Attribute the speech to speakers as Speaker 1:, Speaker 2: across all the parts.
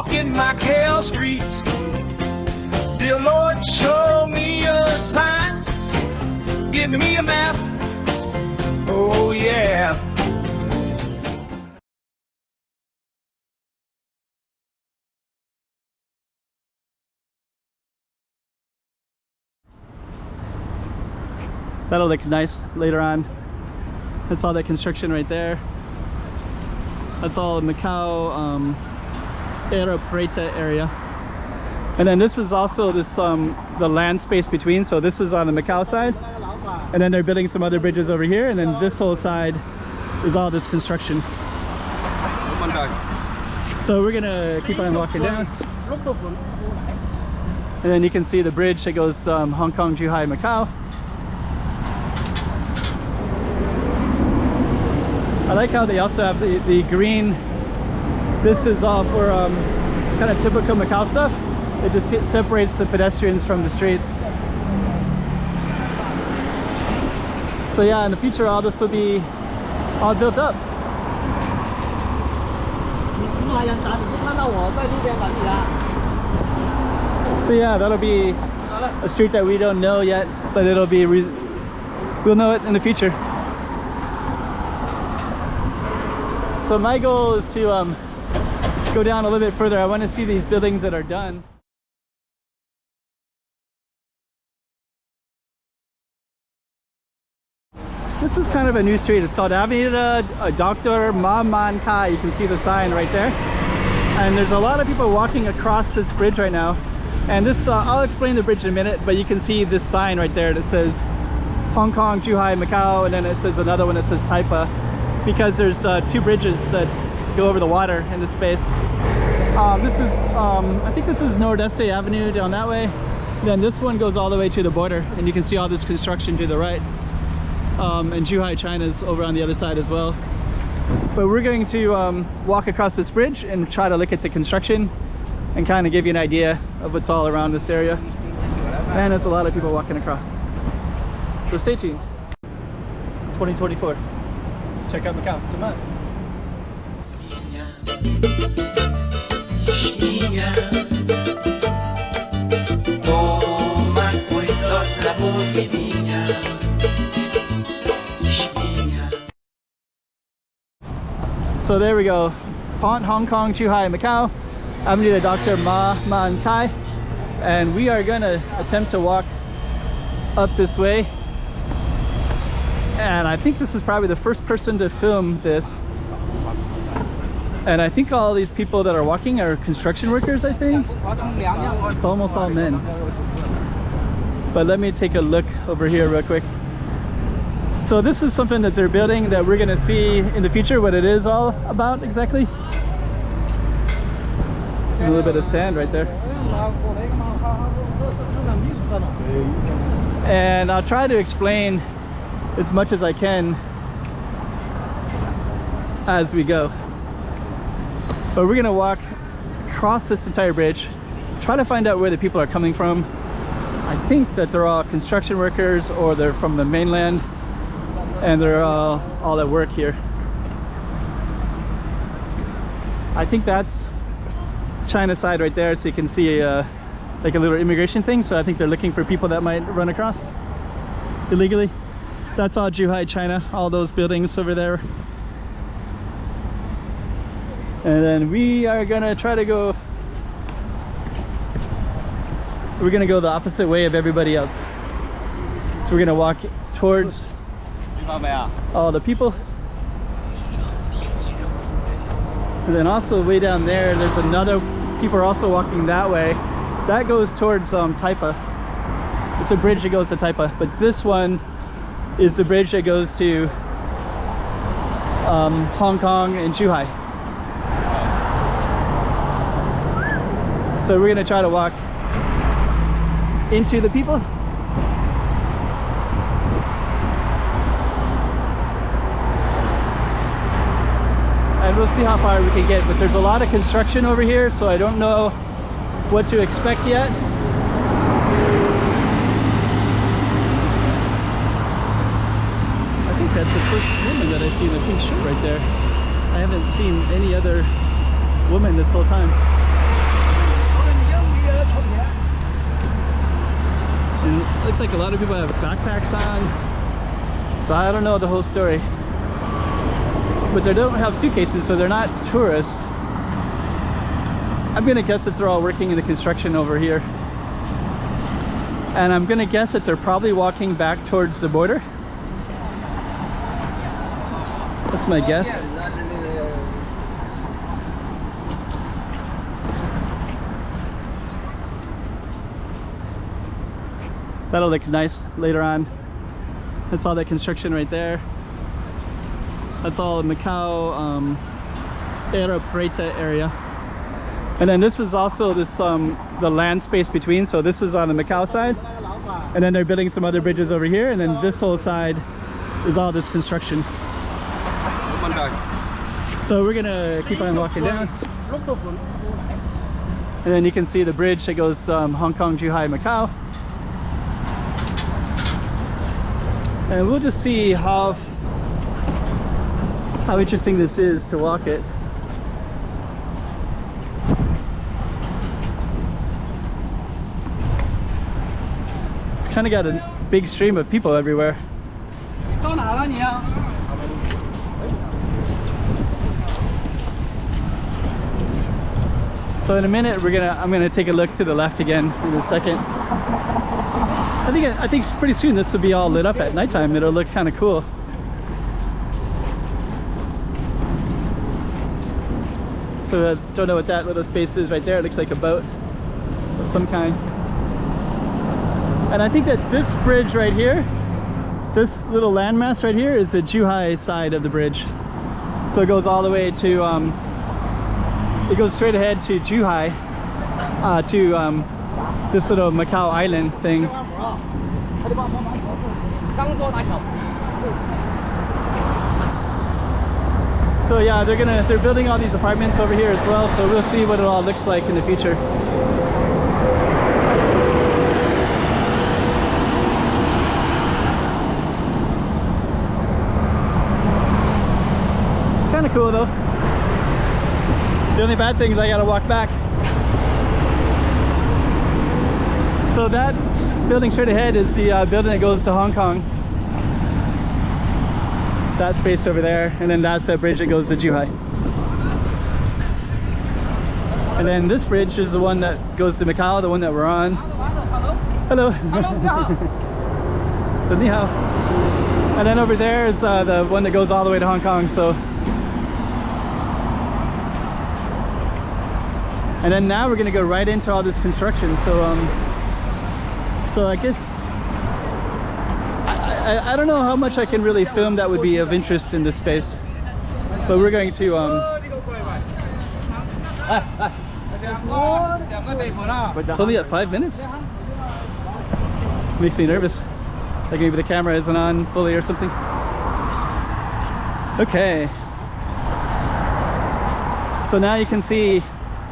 Speaker 1: Walking Macau Streets. Dear Lord, show me a sign. Give me a map. Oh yeah.
Speaker 2: That'll look nice later on. That's all that construction right there. That's all Macau Aeropreta area. And then this is also this the land space between. So this is on the Macau side. And then they're building some other bridges over here. And then this whole side is all this construction. So we're gonna keep on walking down. And then you can see the bridge that goes Hong Kong, Zhuhai, Macau. I like how they also have the green. This is all for kind of typical Macau stuff. It just separates the pedestrians from the streets. So yeah, in the future all this will be all built up. So yeah, that'll be a street that we don't know yet, but it'll be, we'll know it in the future. So my goal is to go down a little bit further. I want to see these buildings that are done. This is kind of a new street. It's called Avenida Doutor馬萬祺. You can see the sign right there. And there's a lot of people walking across this bridge right now. And this, I'll explain the bridge in a minute, but you can see this sign right there that says Hong Kong, Zhuhai, Macau, and then it says another one that says Taipa. Because there's two bridges that go over the water in this space. This is, I think this is Nordeste Avenue down that way. Then this one goes all the way to the border, and you can see all this construction to the right. And Zhuhai, China's over on the other side as well. But we're going to walk across this bridge and try to look at the construction and kind of give you an idea of what's all around this area. And there's a lot of people walking across. So stay tuned. 2024. Check out Macau. Come on. So there we go. Pont Hong Kong, Zhuhai, Macau. Avenida Doutor馬萬祺. And we are gonna attempt to walk up this way. And I think this is probably the first person to film this. And I think all these people that are walking are construction workers, I think. It's almost all men. But let me take a look over here real quick. So this is something that they're building that we're gonna see in the future what it is all about exactly. There's a little bit of sand right there. And I'll try to explain as much as I can as we go. But we're gonna walk across this entire bridge, try to find out where the people are coming from. I think that they're all construction workers or they're from the mainland and they're all at work here. I think that's China side right there, so you can see like a little immigration thing. So I think they're looking for people that might run across illegally. That's all Zhuhai, China, all those buildings over there. And then we are gonna try to go, we're gonna go the opposite way of everybody else. So we're gonna walk towards all the people. And then also way down there, there's another, people are also walking that way. That goes towards Taipa. It's a bridge that goes to Taipa, but this one is the bridge that goes to Hong Kong and Zhuhai. So we're gonna try to walk into the people. And we'll see how far we can get, but there's a lot of construction over here, so I don't know what to expect yet. I think that's the first woman that I see in the pink shirt right there. I haven't seen any other woman this whole time. looks like a lot of people have backpacks on. So I don't know the whole story. But they don't have suitcases, so they're not tourists. I'm gonna guess that they're all working in the construction over here. And I'm gonna guess that they're probably walking back towards the border. That's my guess. That'll look nice later on. That's all that construction right there. That's all Macau Aeropreta area. And then this is also this the land space between. So this is on the Macau side. And then they're building some other bridges over here. And then this whole side is all this construction. So we're gonna keep on walking down. And then you can see the bridge that goes Hong Kong, Zhuhai, Macau. And we'll just see how interesting this is to walk it. It's kind of got a big stream of people everywhere. So in a minute I'm gonna take a look to the left again in a second. I think pretty soon this will be all lit up at nighttime. It'll look kind of cool. So I don't know what that little space is right there. It looks like a boat of some kind. And I think that this bridge right here, this little landmass right here, is the Zhuhai side of the bridge. So it goes all the way to, it goes straight ahead to Zhuhai, to this little Macau island thing. So yeah, they're building all these apartments over here as well, so we'll see what it all looks like in the future. Kind of cool though. The only bad thing is I gotta walk back. So that building straight ahead is the building that goes to Hong Kong. That space over there, and then that's the bridge that goes to Zhuhai. And then this bridge is the one that goes to Macau, the one that we're on. Hello. So ni hao. And then over there is the one that goes all the way to Hong Kong. So, and then now we're gonna go right into all this construction. So so I guess I don't know how much I can really film that would be of interest in this space, but we're going to it's only at 5 minutes. Makes me nervous, like maybe the camera isn't on fully or something. Okay, so now you can see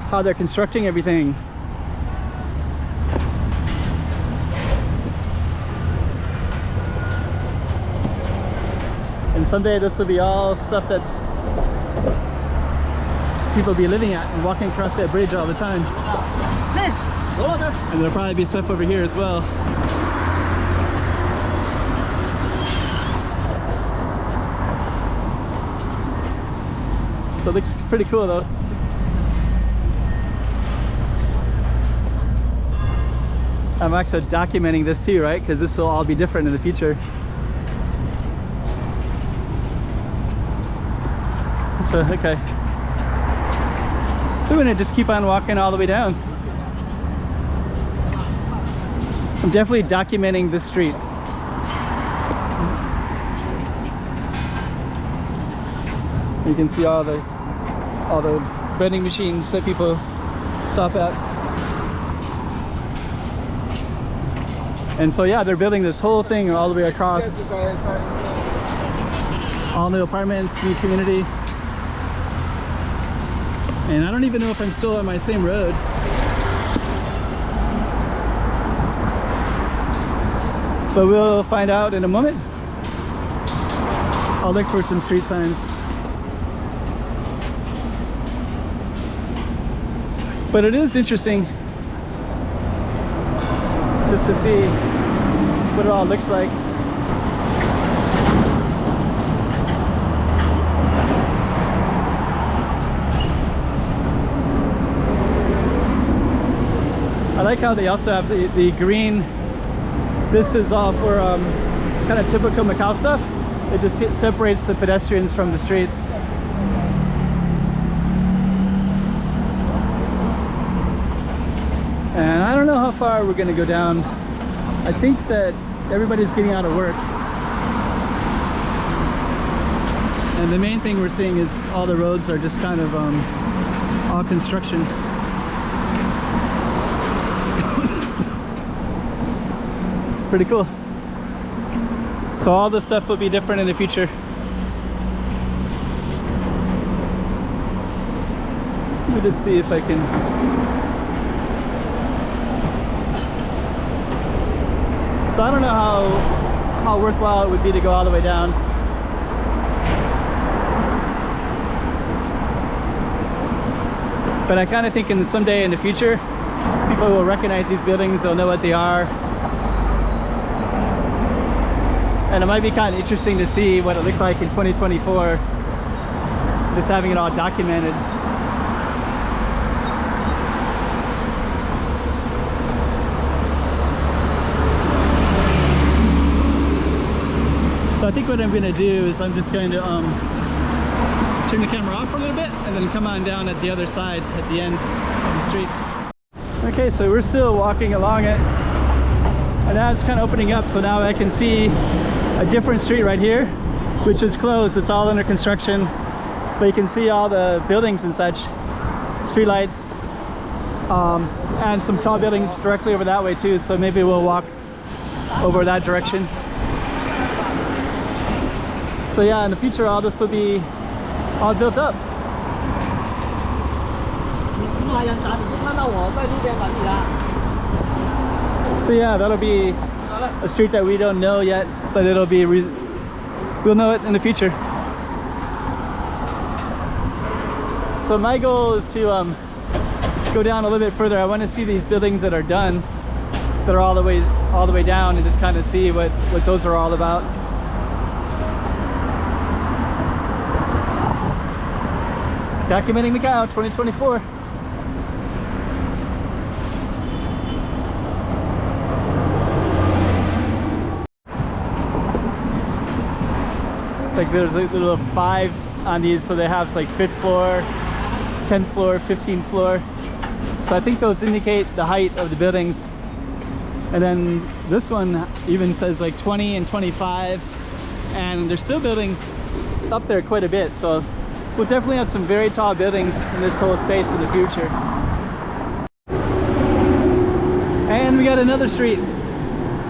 Speaker 2: how they're constructing everything. And someday this will be all stuff that's people be living at and walking across that bridge all the time. And there'll probably be stuff over here as well. So it looks pretty cool though. I'm actually documenting this too, right? Because this will all be different in the future. So, okay. So we're gonna just keep on walking all the way down. I'm definitely documenting this street. You can see all the vending machines that people stop at. And so yeah, they're building this whole thing all the way across. All new apartments, new community. And I don't even know if I'm still on my same road. But we'll find out in a moment. I'll look for some street signs. But it is interesting just to see what it all looks like. I like how they also have the green. This is all for kind of typical Macau stuff. It just separates the pedestrians from the streets. And I don't know how far we're gonna go down. I think that everybody's getting out of work. And the main thing we're seeing is all the roads are just kind of all construction. Pretty cool. So all this stuff will be different in the future. Let me just see if I can. So I don't know how worthwhile it would be to go all the way down. But I kind of think someday in the future, people will recognize these buildings, they'll know what they are. And it might be kind of interesting to see what it looked like in 2024, just having it all documented. So I think what I'm going to do is I'm just going to turn the camera off for a little bit and then come on down at the other side at the end of the street. Okay, so we're still walking along it, and now it's kind of opening up, so now I can see a different street right here, which is closed. It's all under construction, but you can see all the buildings and such, street lights, and some tall buildings directly over that way too, so maybe we'll walk over that direction. So yeah, in the future all this will be all built up. So yeah, that'll be a street that we don't know yet, but it'll be we'll know it in the future. So my goal is to go down a little bit further. I want to see these buildings that are done, that are all the way down, and just kind of see what those are all about. Documenting Macau 2024. Like there's like little 5s on these, so they have like 5th floor, 10th floor, 15th floor. So I think those indicate the height of the buildings. And then this one even says like 20 and 25, and they're still building up there quite a bit. So we'll definitely have some very tall buildings in this whole space in the future. And we got another street.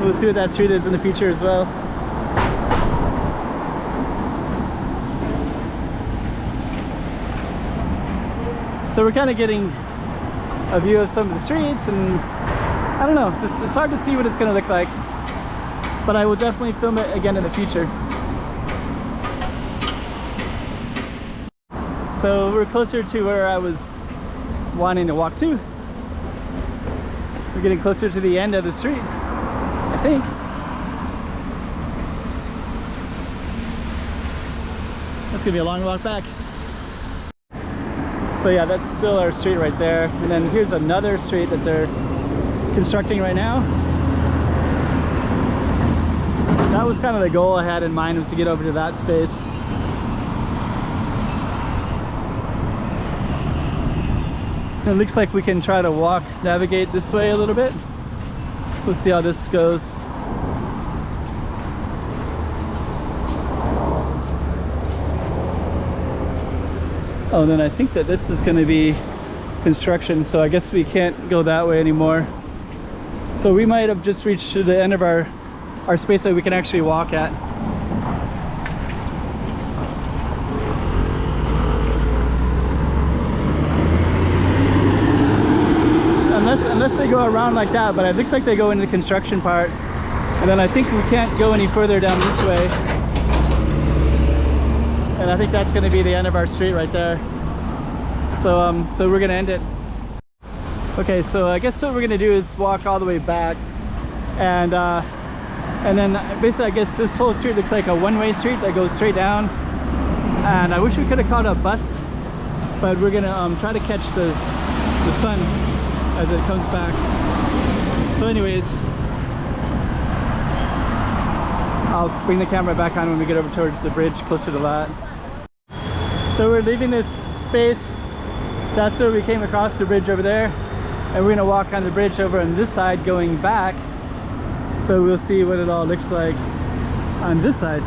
Speaker 2: We'll see what that street is in the future as well. So we're kind of getting a view of some of the streets, and I don't know, just it's hard to see what it's going to look like, but I will definitely film it again in the future. So we're closer to where I was wanting to walk to. We're getting closer to the end of the street, I think. That's gonna be a long walk back. So yeah, that's still our street right there. And then here's another street that they're constructing right now. That was kind of the goal I had in mind, was to get over to that space. It looks like we can try to navigate this way a little bit. We'll see how this goes. Oh, and then I think that this is going to be construction, so I guess we can't go that way anymore. So we might have just reached to the end of our space that we can actually walk at. Unless they go around like that, but it looks like they go into the construction part, and then I think we can't go any further down this way, and I think that's going to be the end of our street right there. So so we're going to end it. Okay, so I guess what we're going to do is walk all the way back, and And then basically I guess this whole street looks like a one-way street that goes straight down. And I wish we could have caught a bus, but we're gonna try to catch the sun as it comes back. So anyways, I'll bring the camera back on when we get over towards the bridge closer to that. So we're leaving this space. That's where we came across the bridge over there, and we're gonna walk on the bridge over on this side going back. So we'll see what it all looks like on this side.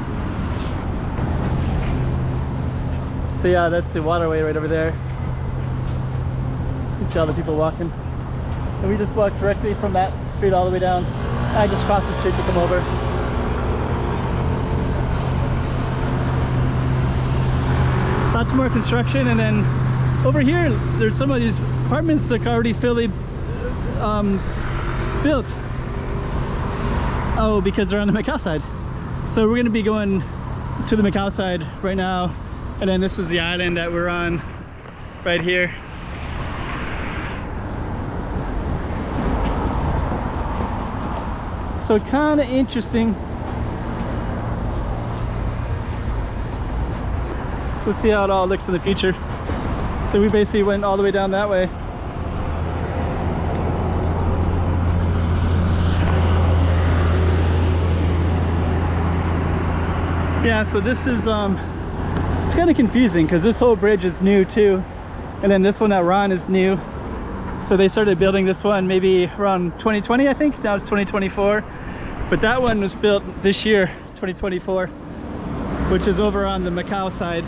Speaker 2: So yeah, that's the waterway right over there. You see all the people walking. And we just walked directly from that street all the way down. I just crossed the street to come over. Lots more construction, and then over here there's some of these apartments that are already fully built. Oh, because they're on the Macau side. So we're gonna be going to the Macau side right now, and then this is the island that we're on right here. So kind of interesting. Let's see how it all looks in the future. So we basically went all the way down that way. Yeah, so this is it's kind of confusing because this whole bridge is new too, and then this one that we're on is new. So they started building this one maybe around 2020, I think. Now it's 2024, but that one was built this year, 2024, which is over on the Macau side.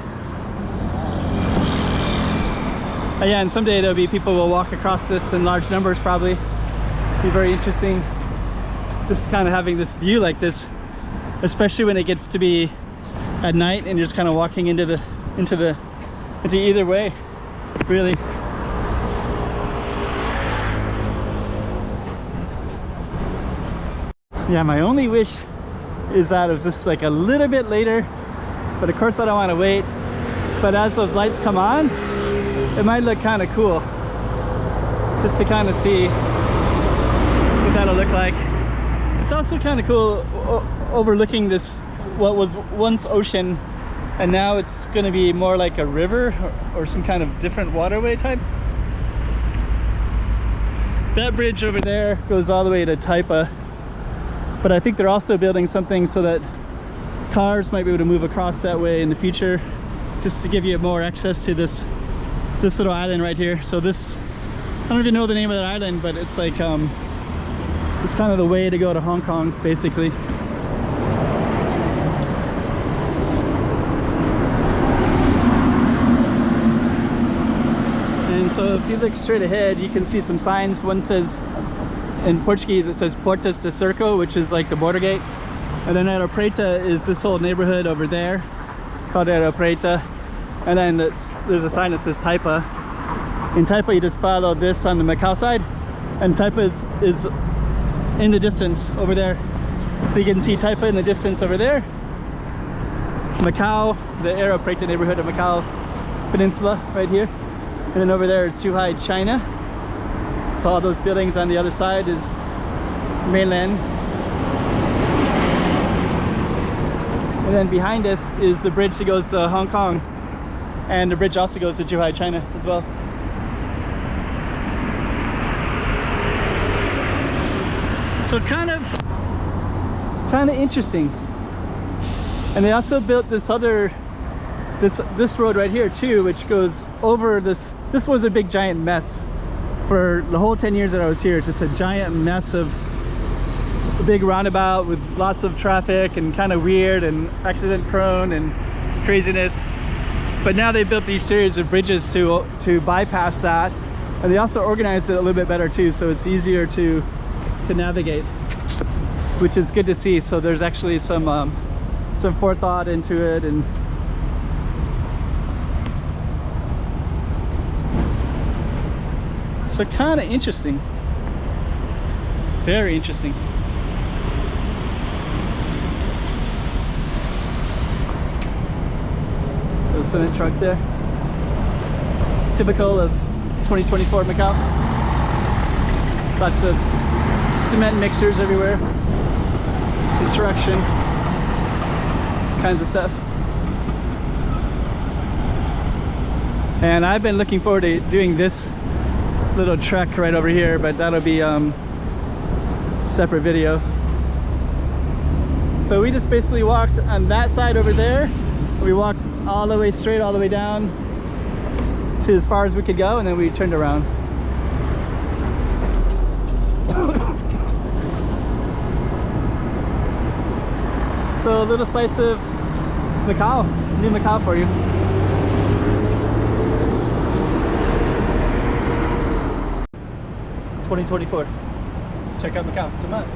Speaker 2: Yeah, and someday there'll be people who will walk across this in large numbers, probably. Be very interesting, just kind of having this view like this, especially when it gets to be at night and you're just kind of walking into either way, really. Yeah, my only wish is that it was just like a little bit later, but of course I don't want to wait. But as those lights come on, it might look kind of cool, just to kind of see what that'll look like. It's also kind of cool overlooking this, what was once ocean, and now it's going to be more like a river or some kind of different waterway type. That bridge over there goes all the way to Taipa, but I think they're also building something so that cars might be able to move across that way in the future, just to give you more access to this little island right here. So this, I don't even know the name of that island, but it's like it's kind of the way to go to Hong Kong, basically. And so if you look straight ahead, you can see some signs. One says, in Portuguese, it says Portas de Cerco, which is like the border gate. And then Aero Preta is this whole neighborhood over there called Aero Preta. And then there's a sign that says Taipa. In Taipa, you just follow this on the Macau side, and Taipa is in the distance over there. So you can see Taipa in the distance over there. Macau, the Aero Preta neighborhood of Macau Peninsula right here. And then over there is Zhuhai, China. So all those buildings on the other side is mainland. And then behind us is the bridge that goes to Hong Kong. And the bridge also goes to Zhuhai, China as well. So kind of interesting. And they also built this other, this road right here too, which goes over this. This was a big giant mess for the whole 10 years that I was here. It's just a giant mess of a big roundabout with lots of traffic and kind of weird and accident prone and craziness. But now they built these series of bridges to bypass that, and they also organized it a little bit better too, so it's easier to navigate, which is good to see. So there's actually some forethought into it, and so kind of interesting, very interesting. The cement truck there, typical of 2024 Macau. Lots of cement mixers everywhere. construction kinds of stuff. And I've been looking forward to doing this little trek right over here, but that'll be separate video. So we just basically walked on that side over there. We walked all the way straight, all the way down to as far as we could go, and then we turned around. So a little slice of Macau, new Macau for you. $2024. Let's check out Macau. Come on.